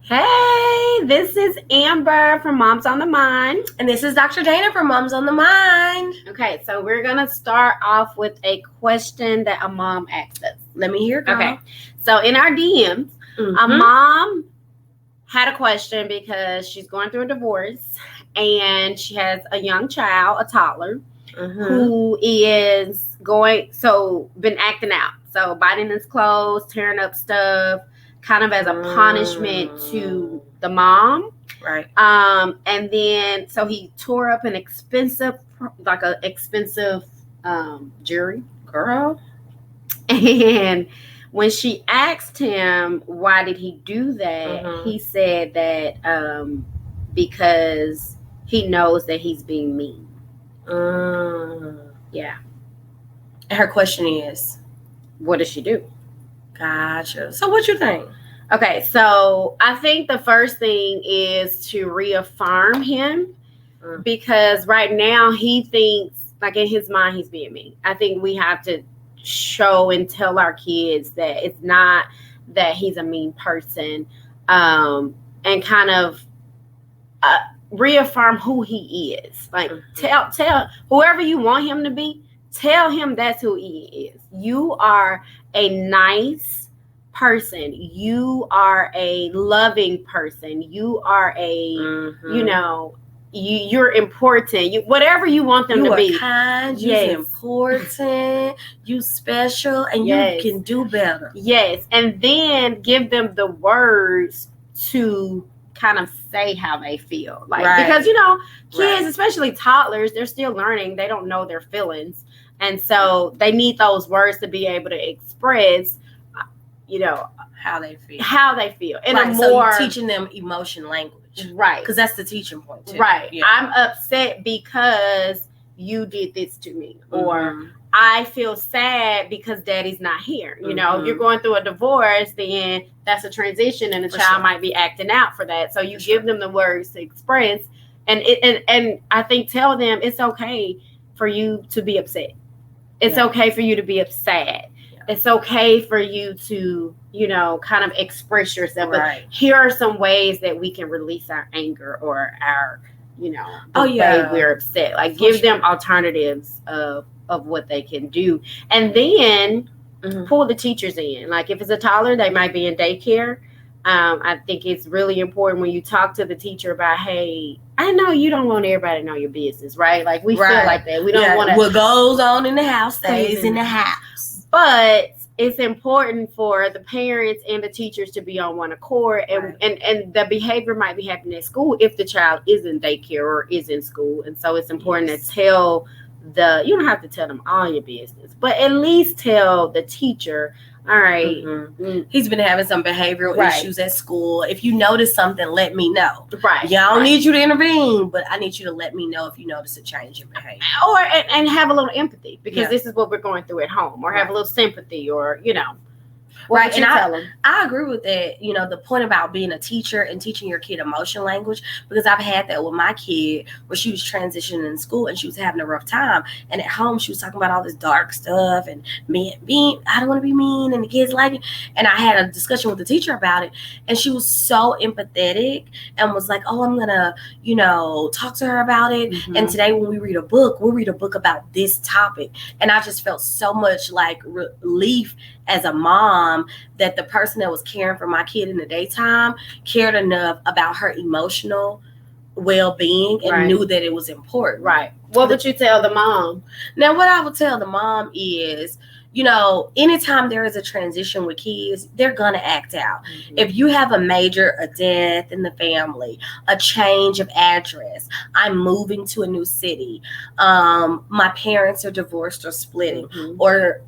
Hey, this is Amber from Moms on the Mind. And this is Dr. Dana from Moms on the Mind. Okay, so we're going to start off with a question that a mom asked us. Let me hear, girl. Okay, so in our DMs, a mom had a question because she's going through a divorce and she has a young child, a toddler, who is been acting out. So biting his clothes, tearing up stuff, kind of as a punishment to the mom. Right. And then, so he tore up an expensive jewelry, girl. And when she asked him, why did he do that? He said that because he knows that he's being mean. Yeah. And her question is, what does she do? Gotcha. So what you think? Okay, so I think the first thing is to reaffirm him because right now he thinks, like in his mind, he's being mean. I think we have to show and tell our kids that it's not that he's a mean person, and kind of reaffirm who he is. Like tell whoever you want him to be, tell him that's who he is. You are a nice person. You are a loving person. You are a, you're important. You, whatever you want them to be. You are kind. You're important. You special, and you can do better. Yes, and then give them the words to kind of say how they feel. Because kids, especially toddlers, they're still learning. They don't know their feelings. And so they need those words to be able to express, how they feel. And so you're teaching them emotion language. Right. Because that's the teaching point too. Right. Yeah. I'm upset because you did this to me. Or I feel sad because daddy's not here. If you're going through a divorce, then that's a transition and the child might be acting out for that. So you give them the words to express, and I think tell them it's okay for you to be upset. It's okay for you to be upset. Yeah. It's okay for you to, kind of express yourself. Right. But here are some ways that we can release our anger or our, way we're upset. Like give them alternatives of what they can do. And then pull the teachers in. Like if it's a toddler, they might be in daycare. I think it's really important when you talk to the teacher about, hey, I know you don't want everybody to know your business, right? Like we feel like that. We don't want to. What goes on in the house stays in the house. But it's important for the parents and the teachers to be on one accord, and the behavior might be happening at school if the child is in daycare or is in school. And so it's important to tell you don't have to tell them all your business, but at least tell the teacher, all right, he's been having some behavioral issues at school. If you notice something, let me know. Right. Yeah, I don't need you to intervene, but I need you to let me know if you notice a change in behavior. Or and have a little empathy because this is what we're going through at home, or have a little sympathy, or Right. And I agree with that, the point about being a teacher and teaching your kid emotion language, because I've had that with my kid where she was transitioning in school and she was having a rough time. And at home, she was talking about all this dark stuff and being, I don't want to be mean, and the kids like it. And I had a discussion with the teacher about it. And she was so empathetic and was like, oh, I'm going to, talk to her about it. And today when we read a book, we'll read a book about this topic. And I just felt so much like relief as a mom that the person that was caring for my kid in the daytime cared enough about her emotional well-being and knew that it was important. Right. What would you tell the mom? Now, what I would tell the mom is, anytime there is a transition with kids, they're going to act out. If you have a death in the family, a change of address, I'm moving to a new city, my parents are divorced or splitting, or,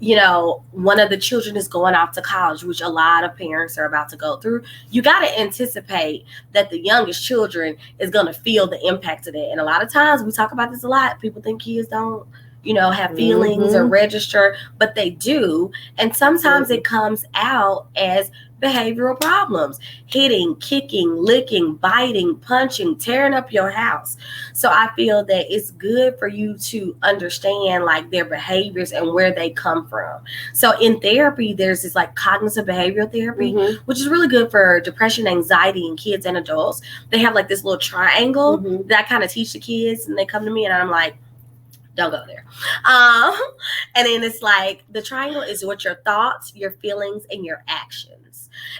one of the children is going off to college, which a lot of parents are about to go through, you got to anticipate that the youngest children is going to feel the impact of that. And a lot of times we talk about this a lot. People think kids don't have feelings or register, but they do. And sometimes it comes out as behavioral problems: hitting, kicking, licking, biting, punching, tearing up your house. So I feel that it's good for you to understand like their behaviors and where they come from. So in therapy, there's this like cognitive behavioral therapy, which is really good for depression, anxiety in kids and adults. They have like this little triangle that I kind of teach the kids, and they come to me and I'm like, don't go there. And then it's like the triangle is what your thoughts, your feelings, and your actions.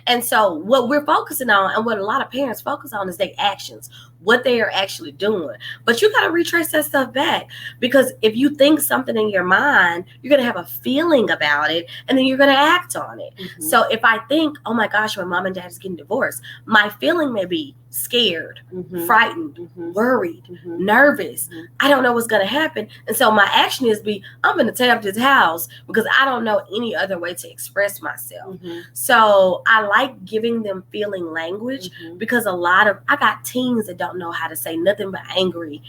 And so what we're focusing on, and what a lot of parents focus on, is their actions, what they are actually doing. But you got to retrace that stuff back, because if you think something in your mind, you're going to have a feeling about it, and then you're going to act on it. So if I think, oh my gosh, my mom and dad is getting divorced, my feeling may be scared, frightened, worried, nervous. I don't know what's going to happen. And so my action is I'm going to tear up this house, because I don't know any other way to express myself. So I like giving them feeling language, because I got teens that don't know how to say nothing but angry.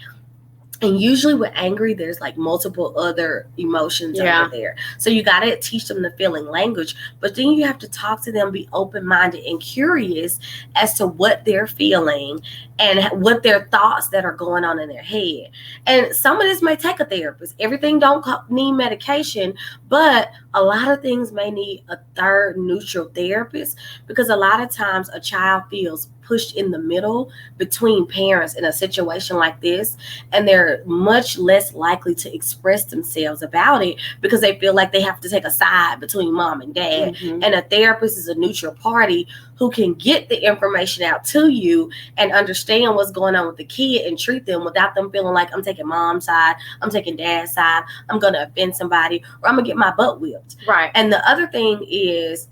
And usually with angry, there's like multiple other emotions over there. So you got to teach them the feeling language, but then you have to talk to them, be open-minded and curious as to what they're feeling and what their thoughts that are going on in their head. And some of this may take a therapist. Everything don't need medication, but a lot of things may need a third neutral therapist, because a lot of times a child feels pushed in the middle between parents in a situation like this, and they're much less likely to express themselves about it because they feel like they have to take a side between mom and dad. And a therapist is a neutral party who can get the information out to you and understand what's going on with the kid and treat them without them feeling like, I'm taking mom's side, I'm taking dad's side, I'm going to offend somebody, or I'm going to get my butt whipped. Right. And the other thing is,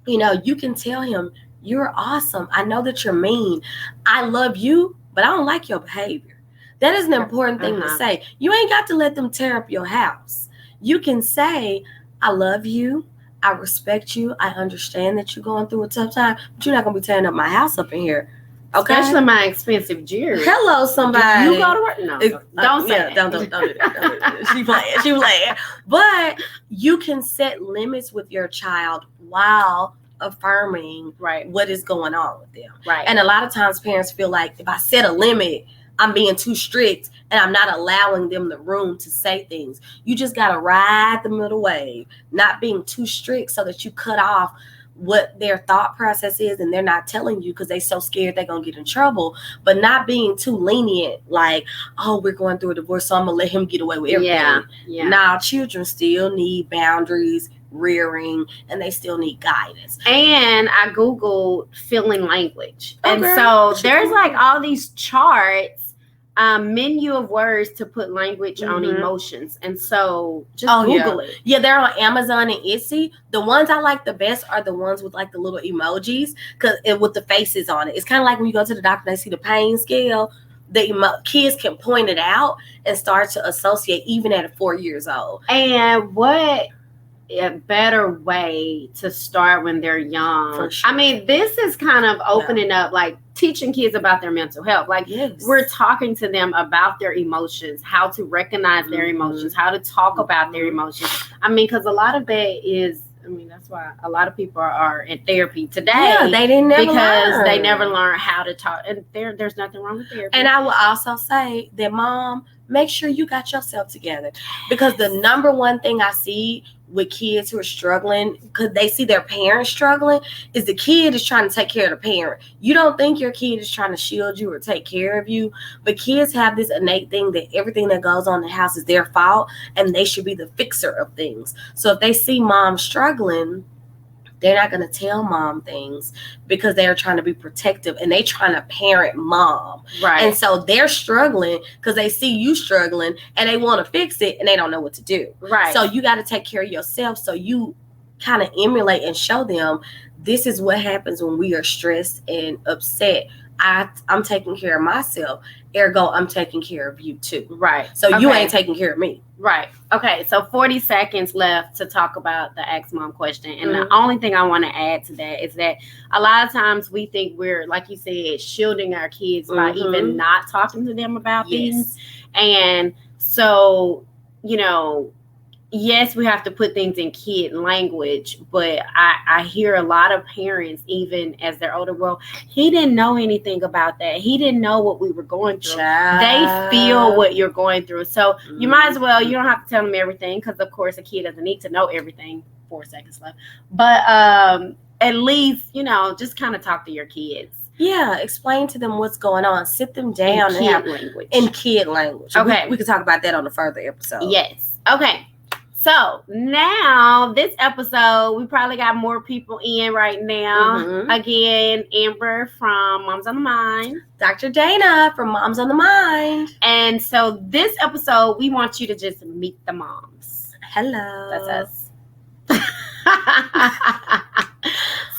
you can tell him, you're awesome. I know that you're mean. I love you, but I don't like your behavior. That is an important thing to say. You ain't got to let them tear up your house. You can say, I love you. I respect you. I understand that you're going through a tough time, but you're not going to be tearing up my house up in here. Okay? Especially my expensive jewelry. Hello, somebody. You go to work? No. Don't say that. Don't do that. She playing. But you can set limits with your child while affirming what is going on with them. And a lot of times parents feel like, if I set a limit, I'm being too strict and I'm not allowing them the room to say things. You just got to ride the middle wave, not being too strict so that you cut off what their thought process is, and they're not telling you because they're so scared they're going to get in trouble, but not being too lenient, like, oh, we're going through a divorce, so I'm going to let him get away with everything. Now, children still need boundaries, rearing, and they still need guidance. And I Googled feeling language. And so there's like all these charts, menu of words to put language on emotions. And so just Google it. Yeah, they're on Amazon and Etsy. The ones I like the best are the ones with like the little emojis, with the faces on it. It's kind of like when you go to the doctor, they see the pain scale. The kids can point it out and start to associate even at 4 years old. And what a better way to start when they're young. For sure. I mean, this is kind of opening up, like teaching kids about their mental health. Like we're talking to them about their emotions, how to recognize their emotions, how to talk about their emotions. I mean, because a lot of that is, that's why a lot of people are in therapy today. Yeah, they didn't never learn. They never learn how to talk. And there's nothing wrong with therapy. And I will also say that, mom, make sure you got yourself together, because the number one thing I see with kids who are struggling, because they see their parents struggling, is the kid is trying to take care of the parent. You don't think your kid is trying to shield you or take care of you, but kids have this innate thing that everything that goes on in the house is their fault, and they should be the fixer of things. So if they see mom struggling, they're not going to tell mom things because they're trying to be protective and they trying to parent mom. Right. And so they're struggling because they see you struggling and they want to fix it and they don't know what to do. Right. So you got to take care of yourself. So you kind of emulate and show them, this is what happens when we are stressed and upset. I'm taking care of myself. Ergo, I'm taking care of you too. Right. So you ain't taking care of me. Right. Okay. So 40 seconds left to talk about the Ask Mom question. And the only thing I want to add to that is that a lot of times we think we're, like you said, shielding our kids by even not talking to them about things. And so, yes, we have to put things in kid language, but I hear a lot of parents, even as they're older, well, he didn't know anything about that. He didn't know what we were going through. They feel what you're going through. So you might as well, you don't have to tell them everything, because of course a kid doesn't need to know everything. 4 seconds left. But at least, just kind of talk to your kids. Yeah, explain to them what's going on. Sit them down in kid language. Okay. We can talk about that on a further episode. Yes. Okay. So now this episode, we probably got more people in right now. Mm-hmm. Again, Amber from Moms on the Mind. Dr. Dana from Moms on the Mind. And so this episode, we want you to just meet the moms. Hello. That's us.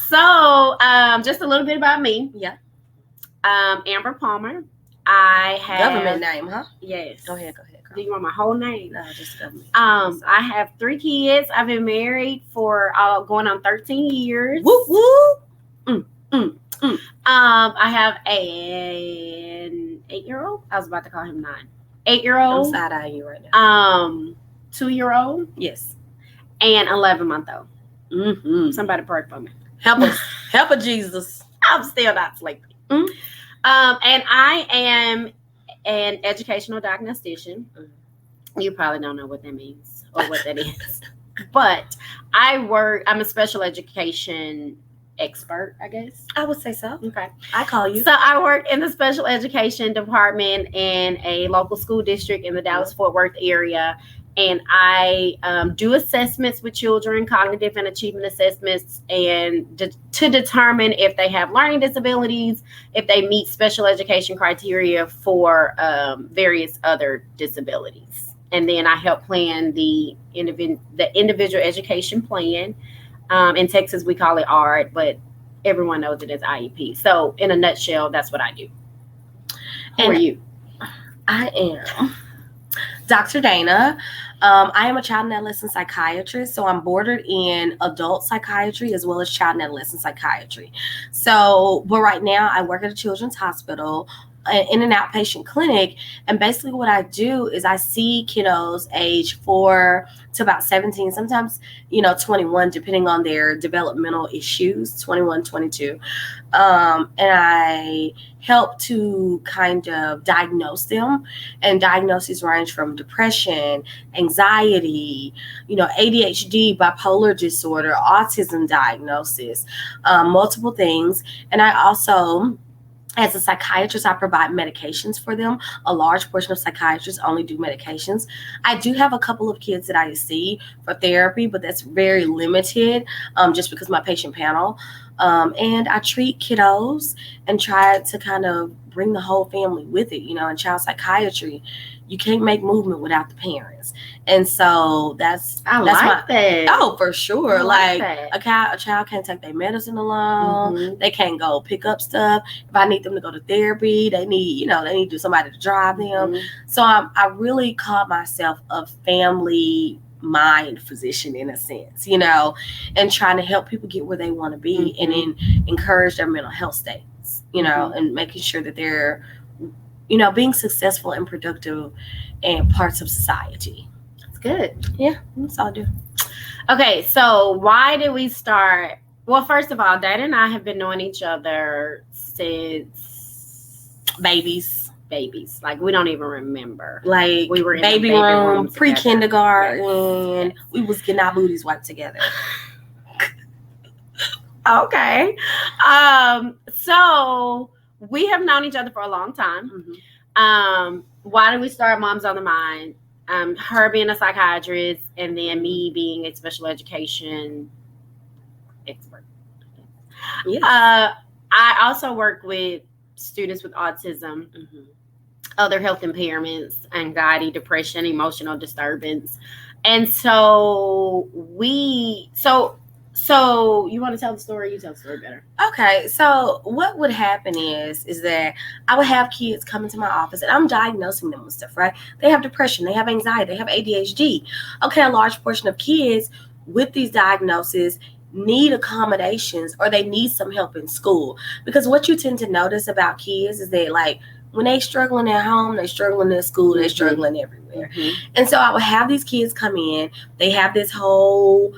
So just a little bit about me. Yeah. Amber Palmer. I have... Government name, huh? Yes. Go ahead. Do you want my whole name? No, just government. I have 3 kids. I've been married for going on 13 years. Woo woo. I have an 8-year-old. I was about to call him 9. 8-year-old. I'm side-eyeing you right now. 2-year-old. Yes. And 11-month-old. Mm-hmm. Somebody pray for me. Help us. Help us, Jesus. I'm still not sleeping. Mm-hmm. And I am an educational diagnostician. You probably don't know what that means or what that is. But I'm a special education expert, I guess. I would say so. Okay. I call you. So I work in the special education department in a local school district in the Dallas-Fort Worth area. And I do assessments with children, cognitive and achievement assessments, and to determine if they have learning disabilities, if they meet special education criteria for various other disabilities. And then I help plan the individual education plan. In Texas, we call it ARD, but everyone knows it as IEP. So in a nutshell, that's what I do. Who are you? I am Dr. Dana. I am a child and adolescent psychiatrist, so I'm bordered in adult psychiatry as well as child and adolescent psychiatry. So, but right now I work at a children's hospital in an outpatient clinic, and basically what I do is I see kiddos age 4 to about 17, sometimes 21, depending on their developmental issues, 21, 22, and I help to kind of diagnose them. And diagnoses range from depression, anxiety, ADHD, bipolar disorder, autism diagnosis, multiple things. And I also, as a psychiatrist, I provide medications for them. A large portion of psychiatrists only do medications. I do have a couple of kids that I see for therapy, but that's very limited just because my patient panel. And I treat kiddos and try to kind of bring the whole family with it. In child psychiatry, you can't make movement without the parents. And so that's that. Oh, for sure. Like that. a child can't take their medicine alone. Mm-hmm. They can't go pick up stuff. If I need them to go to therapy, they need somebody to drive them. Mm-hmm. So I really call myself a family mind physician in a sense, and trying to help people get where they want to be, mm-hmm. and then encourage their mental health states, mm-hmm. and making sure that they're, being successful and productive and parts of society. That's good. Yeah, that's all I do. Okay, so why did we start? Well, first of all, Dad and I have been knowing each other since babies. Like, we don't even remember. Like, we were in baby room, pre-kindergarten. Yes. We was getting our booties wiped together. Okay. So we have known each other for a long time. Mm-hmm. Why did we start Moms on the Mind? Her being a psychiatrist, and then me being a special education expert. Yes. I also work with students with autism, mm-hmm. other health impairments, anxiety, depression, emotional disturbance. And so so you want to tell the story? You tell the story better. Okay. So what would happen is that I would have kids come into my office and I'm diagnosing them with stuff, right? They have depression, they have anxiety, they have ADHD. Okay. A large portion of kids with these diagnoses need accommodations, or they need some help in school, because what you tend to notice about kids is that, like, when they struggling at home, they struggling at school, they struggling everywhere. And so I would have these kids come in. They have this whole,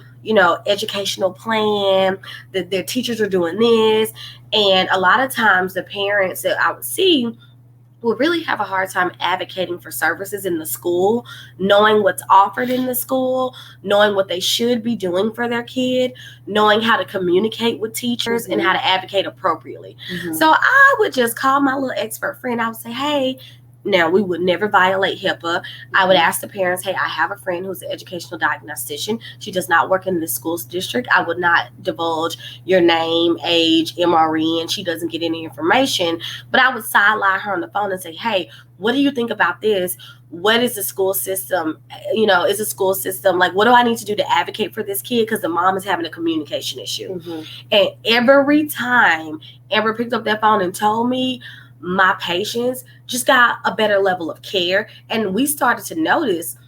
educational plan that their teachers are doing this. And a lot of times the parents that I would see will really have a hard time advocating for services in the school, knowing what's offered in the school, knowing what they should be doing for their kid, knowing how to communicate with teachers and how to advocate appropriately. So I would just call my little expert friend. I would say, hey, now, we would never violate HIPAA. I would ask the parents, hey, I have a friend who's an educational diagnostician. She does not work in the schools district. I would not divulge your name, age, MRE, and she doesn't get any information. But I would sideline her on the phone and say, hey, what do you think about this? What is the school system? Is the school system, like, what do I need to do to advocate for this kid? Because the mom is having a communication issue. And every time Amber picked up that phone and told me, my patients just got a better level of care. And we started to notice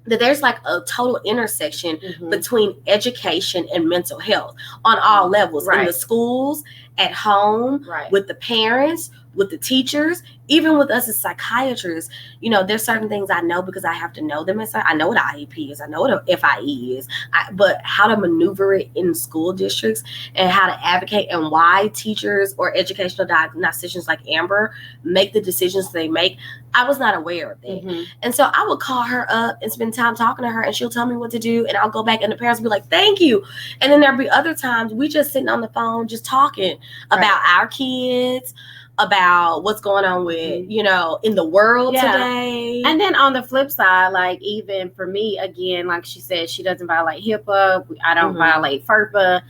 that there's like a total intersection between education and mental health on all levels, in the schools, at home, with the parents, with the teachers, even with us as psychiatrists. There's certain things I know because I have to know them. I know what an IEP is. I know what an FIE is. But how to maneuver it in school districts and how to advocate and why teachers or educational diagnosticians like Amber make the decisions they make, I was not aware of that. And so I would call her up and spend time talking to her, and she'll tell me what to do, and I'll go back and the parents will be like, thank you. And then there'll be other times we just sitting on the phone just talking about our kids, about what's going on with, in the world today. And then on the flip side, like, even for me, again, like she said, she doesn't violate HIPAA. I don't violate FERPA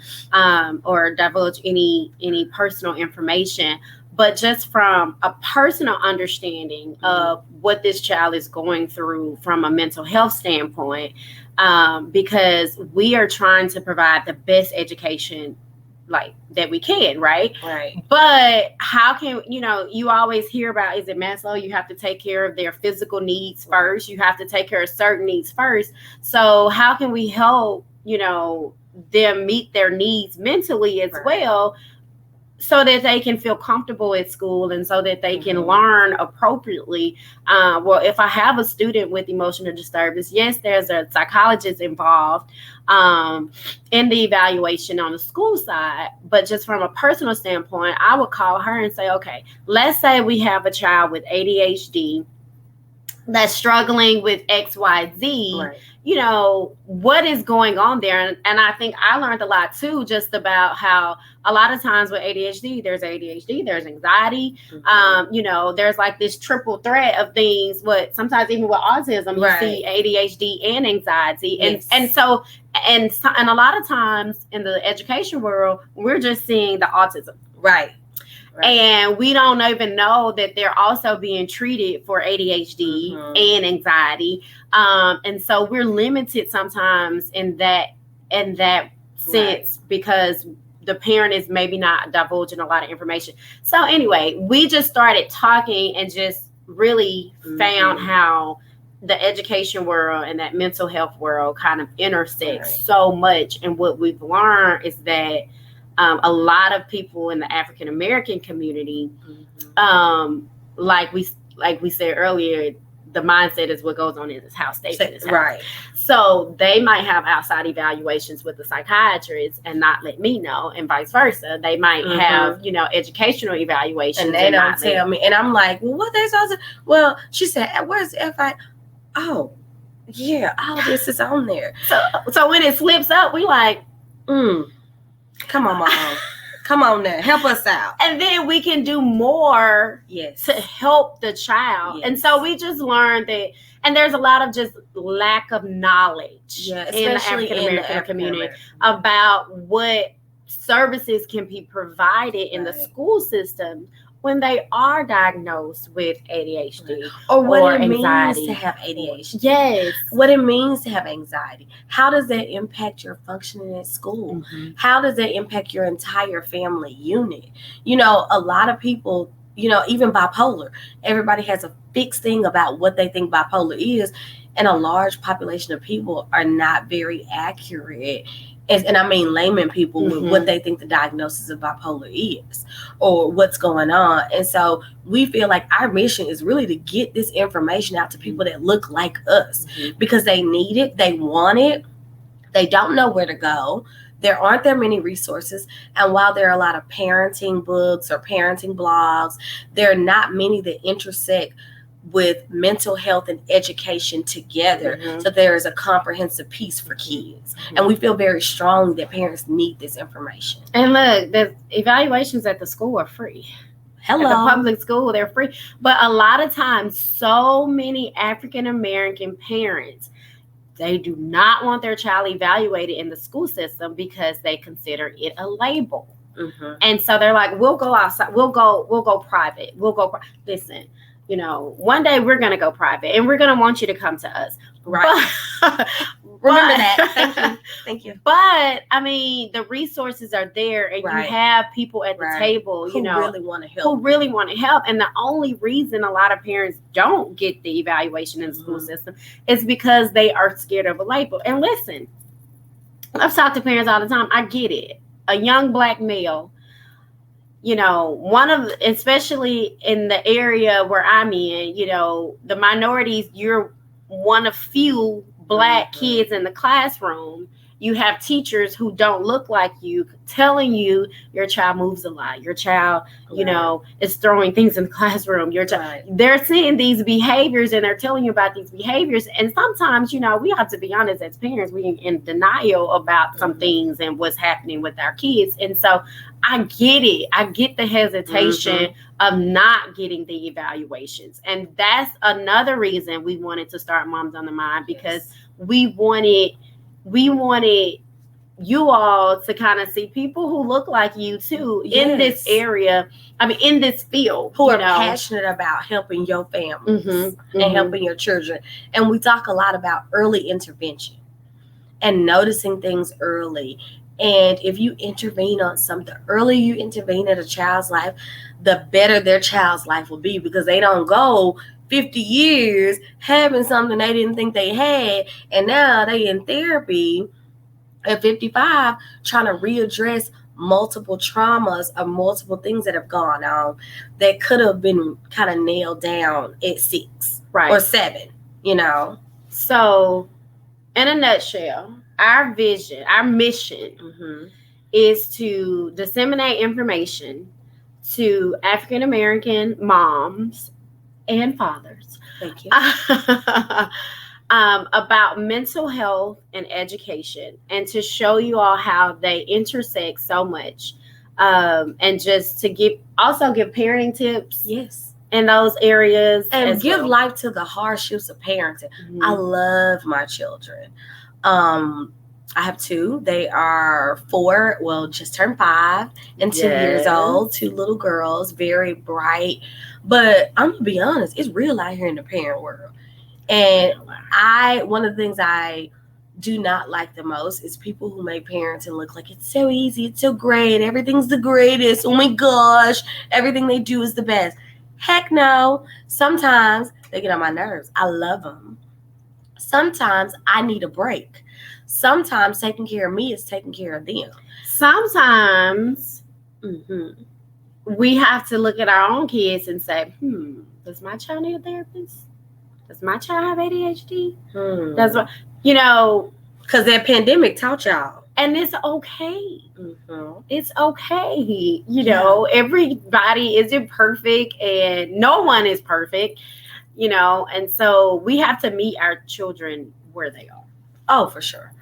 or divulge any personal information. But just from a personal understanding of what this child is going through from a mental health standpoint, because we are trying to provide the best education like that we can, right? But how can, you always hear about, is it Maslow? You have to take care of their physical needs first. You have to take care of certain needs first. So how can we help, them meet their needs mentally as well, so that they can feel comfortable at school and so that they can learn appropriately? Well, if I have a student with emotional disturbance, yes, there's a psychologist involved in the evaluation on the school side. But just from a personal standpoint, I would call her and say, okay, let's say we have a child with ADHD that's struggling with XYZ. What is going on there? And I think I learned a lot too, just about how a lot of times with ADHD, there's anxiety, there's like this triple threat of things. Sometimes even with autism, you see ADHD and anxiety. And so a lot of times in the education world, we're just seeing the autism. And we don't even know that they're also being treated for ADHD and anxiety. And so we're limited sometimes in that sense, because the parent is maybe not divulging a lot of information. So anyway, we just started talking and just really found how the education world and that mental health world kind of intersects so much. And what we've learned is that a lot of people in the African American community, like we said earlier, the mindset is what goes on in this house stays in this house. So they might have outside evaluations with the psychiatrist and not let me know, and vice versa. They might have, educational evaluations and they don't tell me. And I'm like, well, what they supposed to? Well, she said, where's the FI? Oh, yeah, all this is on there. So when it slips up, we like, come on, Mom. Come on now. Help us out. And then we can do more to help the child. And so we just learned that, and there's a lot of just lack of knowledge in the African American community about what services can be provided in the school system when they are diagnosed with ADHD or what it anxiety. Means to have ADHD. Yes. What it means to have anxiety. How does that impact your functioning at school? How does that impact your entire family unit? A lot of people, even bipolar, everybody has a fixed thing about what they think bipolar is. And a large population of people are not very accurate and I mean layman people with what they think the diagnosis of bipolar is or what's going on. And so we feel like our mission is really to get this information out to people that look like us because they need it, they want it, they don't know where to go. There aren't that many resources. And while there are a lot of parenting books or parenting blogs, there are not many that intersect with mental health and education together. So there is a comprehensive piece for kids. And we feel very strongly that parents need this information. And look, the evaluations at the school are free. Hello. At the public school, they're free. But a lot of times, so many African American parents, they do not want their child evaluated in the school system because they consider it a label. And so they're like, we'll go outside. We'll go private. Listen, you know, one day we're going to go private and we're going to want you to come to us. Right. Remember that. Thank you. But I mean, the resources are there, and you have people at the table, who really want to help. And the only reason a lot of parents don't get the evaluation in the school system is because they are scared of a label. And listen, I've talked to parents all the time. I get it. A young Black male, you know, especially in the area where I'm in, you know, the minorities, you're one of few Black kids in the classroom. You have teachers who don't look like you telling you your child moves a lot. Your child, you know, is throwing things in the classroom. Your child, they're seeing these behaviors and they're telling you about these behaviors. And sometimes, you know, we have to be honest as parents, we're in denial about some things and what's happening with our kids. And so I get it. I get the hesitation of not getting the evaluations. And that's another reason we wanted to start Moms on the Mind, because we wanted you all to kind of see people who look like you too in this area. I mean, in this field, who are passionate about helping your families and helping your children. And we talk a lot about early intervention and noticing things early. And if you intervene on something, the earlier you intervene in a child's life, the better their child's life will be, because they don't go 50 years having something they didn't think they had, and now they in therapy at 55 trying to readdress multiple traumas or multiple things that have gone on that could have been kind of nailed down at 6 or 7, you know. So in a nutshell, our vision, our mission is to disseminate information to African American moms and fathers. Thank you. About mental health and education, and to show you all how they intersect so much, and just to give parenting tips. Yes. In those areas, and give life to the hardships of parenting. I love my children. I have 2. They are 4, well, just turned 5 and 2 years old. 2 little girls, very bright. But I'm going to be honest, it's real out here in the parent world. And one of the things I do not like the most is people who make parenting look like it's so easy, it's so great, everything's the greatest, oh my gosh, everything they do is the best. Heck no. Sometimes they get on my nerves. I love them. Sometimes I need a break. Sometimes taking care of me is taking care of them. Sometimes we have to look at our own kids and say, does my child need a therapist? Does my child have ADHD? Does, you know, because that pandemic taught y'all. And it's okay. It's okay. You know, everybody isn't perfect and no one is perfect, you know, and so we have to meet our children where they are. Oh, for sure.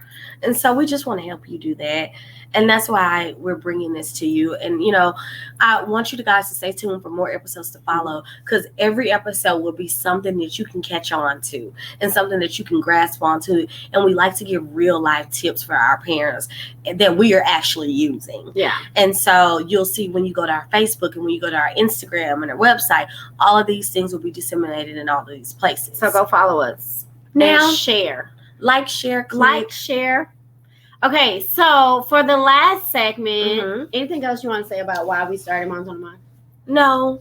And so we just want to help you do that. And that's why we're bringing this to you. And, you know, I want you guys to stay tuned for more episodes to follow, because every episode will be something that you can catch on to and something that you can grasp onto. And we like to give real life tips for our parents that we are actually using. Yeah. And so you'll see when you go to our Facebook and when you go to our Instagram and our website, all of these things will be disseminated in all of these places. So go follow us. Now, and share. Like, share, click. Like, share. Okay, so for the last segment, anything else you want to say about why we started Moms on the Mind? No.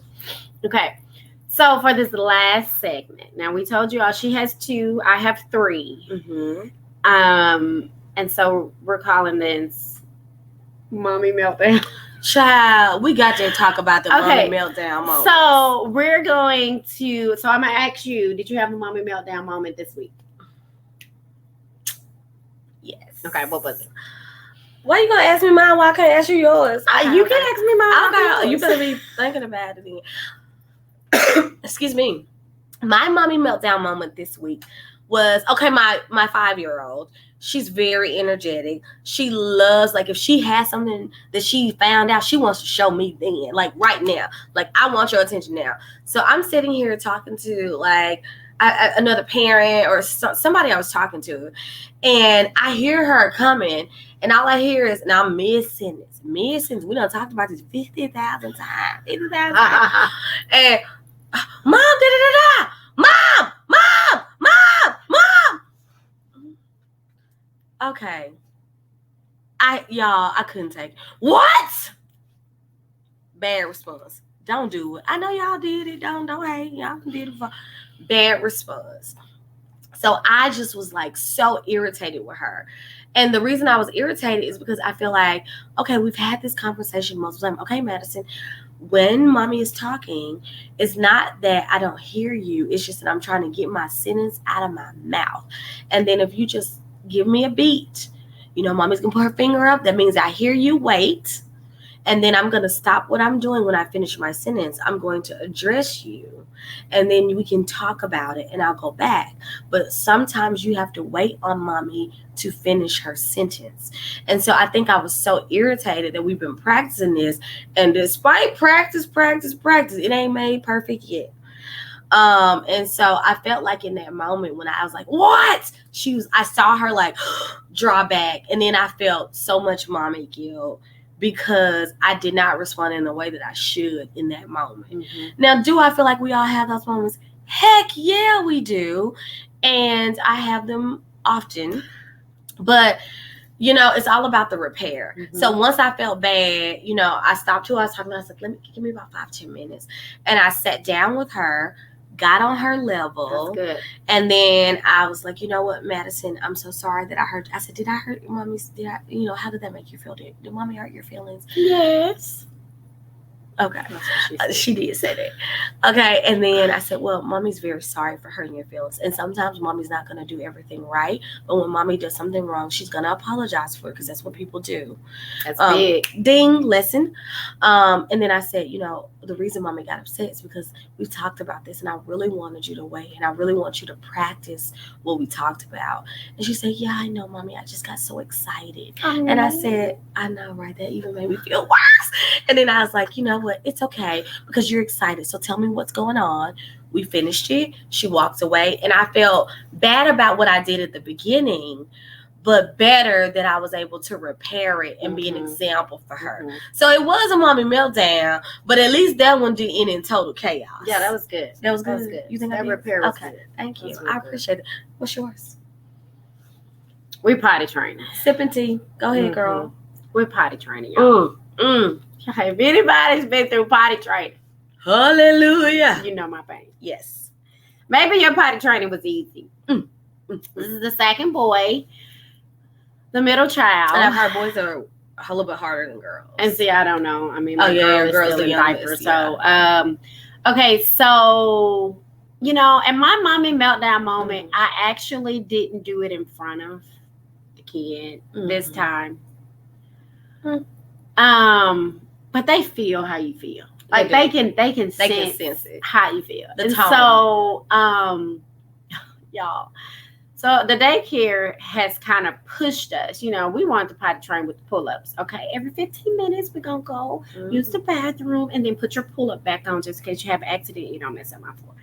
Okay, so for this last segment, now we told you all she has 2, I have 3. And so we're calling this Mommy Meltdown. Child, we got to talk about the Mommy Meltdown moment. So we're going to, I'm going to ask you, did you have a Mommy Meltdown moment this week? Yes. Okay, what was it? Why are you going to ask me mine? Why can't I ask you yours? You can ask me mine. Okay, you better be thinking about it then. Excuse me. My Mommy Meltdown moment this week was, my 5-year-old. She's very energetic. She loves, like, if she has something that she found out, she wants to show me then, like, right now. Like, I want your attention now. So I'm sitting here talking to, like, another parent or somebody I was talking to, and I hear her coming, and all I hear is, and I'm mid-sentence. We done talked about this 50,000 times. And, Mom, da-da-da-da! Mom! Okay. I couldn't take it. What? Bad response. Don't do it. I know y'all did it. Don't hate. Y'all did it. Bad response. So I just was like so irritated with her. And the reason I was irritated is because I feel like, okay, we've had this conversation multiple times. Okay, Madison, when Mommy is talking, it's not that I don't hear you. It's just that I'm trying to get my sentence out of my mouth. And then if you just give me a beat, Mommy's gonna put her finger up. That means I hear you. Wait. And then I'm going to stop what I'm doing when I finish my sentence. I'm going to address you. And then we can talk about it and I'll go back. But sometimes you have to wait on Mommy to finish her sentence. And so I think I was so irritated that we've been practicing this. And despite practice, it ain't made perfect yet. And so I felt like in that moment when I was like, what? I saw her like draw back. And then I felt so much mommy guilt because I did not respond in the way that I should in that moment. Mm-hmm. Now, do I feel like we all have those moments? Heck yeah, we do. And I have them often. But, it's all about the repair. Mm-hmm. So once I felt bad, I stopped who I was talking to. I was like, give me about 5-10 minutes. And I sat down with her, got on her level. That's good. And then I was like, you know what, Madison, I'm so sorry that I said, did I hurt your mommy? How did that make you feel? Did Mommy hurt your feelings? Yes. Okay. She did say that. Okay. And then I said, well, Mommy's very sorry for hurting your feelings. And sometimes Mommy's not going to do everything right. But when Mommy does something wrong, she's going to apologize for it because that's what people do. That's big. Ding, lesson. And then I said, the reason Mommy got upset is because we talked about this and I really wanted you to wait and I really want you to practice what we talked about. And she said, yeah, I know, Mommy. I just got so excited. Oh, and I said, I know, right? That even made me feel worse. And then I was like, you know what? It's okay because you're excited. So tell me what's going on. We finished it. She walked away. And I felt bad about what I did at the beginning, but better that I was able to repair it and be an example for her. Mm-hmm. So it was a mommy meltdown, but at least that one didn't end in total chaos. Yeah, that was good. That was good. You think that repair was good? Thank you. I appreciate it. What's yours? We potty training. Sipping tea. Go ahead, girl. We're potty training, y'all. If anybody's been through potty training, hallelujah, you know my pain. Yes. Maybe your potty training was easy. This is the second boy, the middle child. And I've heard boys are a little bit harder than girls. And see, I don't know. I mean, my girls are in diapers. Yeah. So, okay, so, in my mommy meltdown moment, I actually didn't do it in front of the kid this time. But they feel how you feel. Like they can sense it how you feel. And so, y'all. So the daycare has kind of pushed us. We want to potty train with the pull-ups. Okay, every 15 minutes we're gonna go use the bathroom and then put your pull-up back on just in case you have an accident. You don't mess up my floor.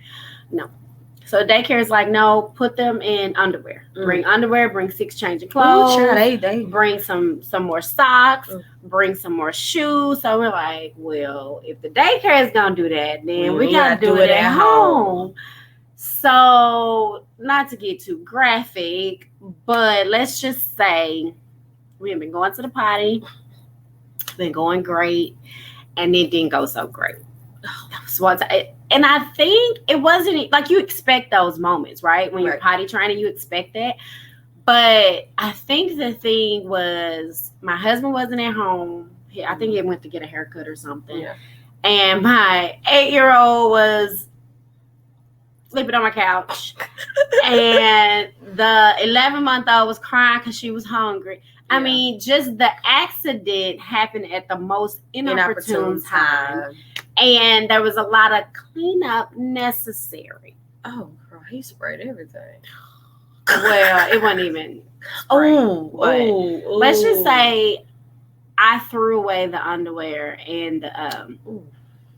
No. So daycare is like, no, put them in underwear. Bring underwear, bring 6 change of clothes. They bring some more socks, bring some more shoes. So we're like, well, if the daycare is going to do that, then we got to do it at home. So not to get too graphic, but let's just say we have been going to the potty, been going great, and it didn't go so great. That was one time. And I think it wasn't like you expect those moments, right? When you're potty training, you expect that. But I think the thing was my husband wasn't at home. I think he went to get a haircut or something. Yeah. And my 8-year-old was sleeping on my couch. And the 11-month-old was crying because she was hungry. Yeah. I mean, just the accident happened at the most inopportune time. And there was a lot of cleanup necessary. Oh, girl, he sprayed everything. Well, it wasn't even sprayed. Let's just say I threw away the underwear and the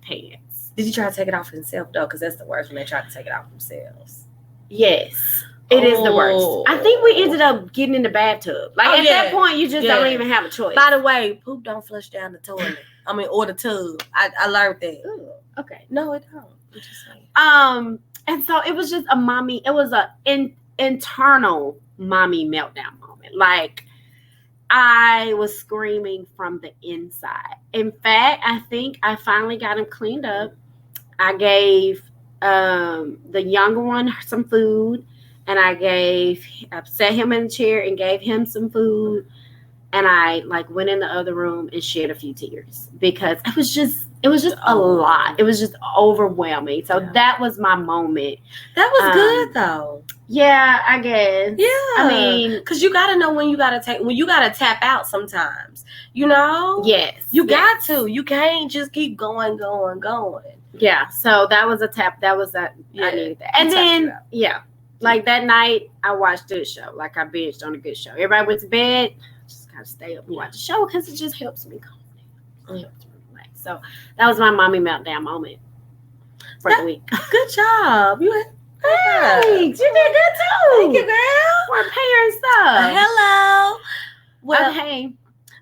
pants. Did you try to take it off himself, though? Because that's the worst when they try to take it off themselves. Yes. It is the worst. I think we ended up getting in the bathtub. Like, at that point, you just don't even have a choice. By the way, poop don't flush down the toilet. Or the tub. I learned that. Ooh, okay. No, it don't. I'm just saying. And so it was just a mommy. It was an internal mommy meltdown moment. Like, I was screaming from the inside. In fact, I think I finally got him cleaned up. I gave the younger one some food. And I sat him in a chair and gave him some food. And I went in the other room and shed a few tears because it was just a lot. It was just overwhelming. So that was my moment. That was good though. Yeah, I guess. Yeah. I mean, because you got to know when you got to tap out sometimes, Yes. You got to. You can't just keep going. Yeah. So that was a tap. That was that. Yeah. I needed that. And then, like that night, I watched a good show. Like I binged on a good show. Everybody went to bed. I just gotta stay up and watch the show because it just helps me calm down. It helps me relax. So that was my mommy meltdown moment for the week. Good job. Thanks. You did good too. Thank you, girl. We're paying stuff. Hello. Well, okay.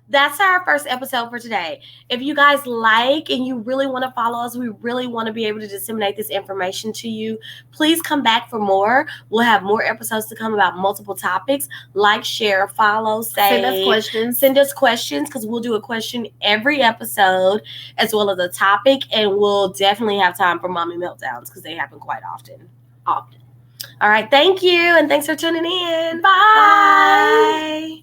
That's our first episode for today. If you guys like and you really want to follow us, we really want to be able to disseminate this information to you. Please come back for more. We'll have more episodes to come about multiple topics. Like, share, follow, send us questions. Send us questions because we'll do a question every episode as well as a topic. And we'll definitely have time for mommy meltdowns because they happen quite often. All right. Thank you. And thanks for tuning in. Bye.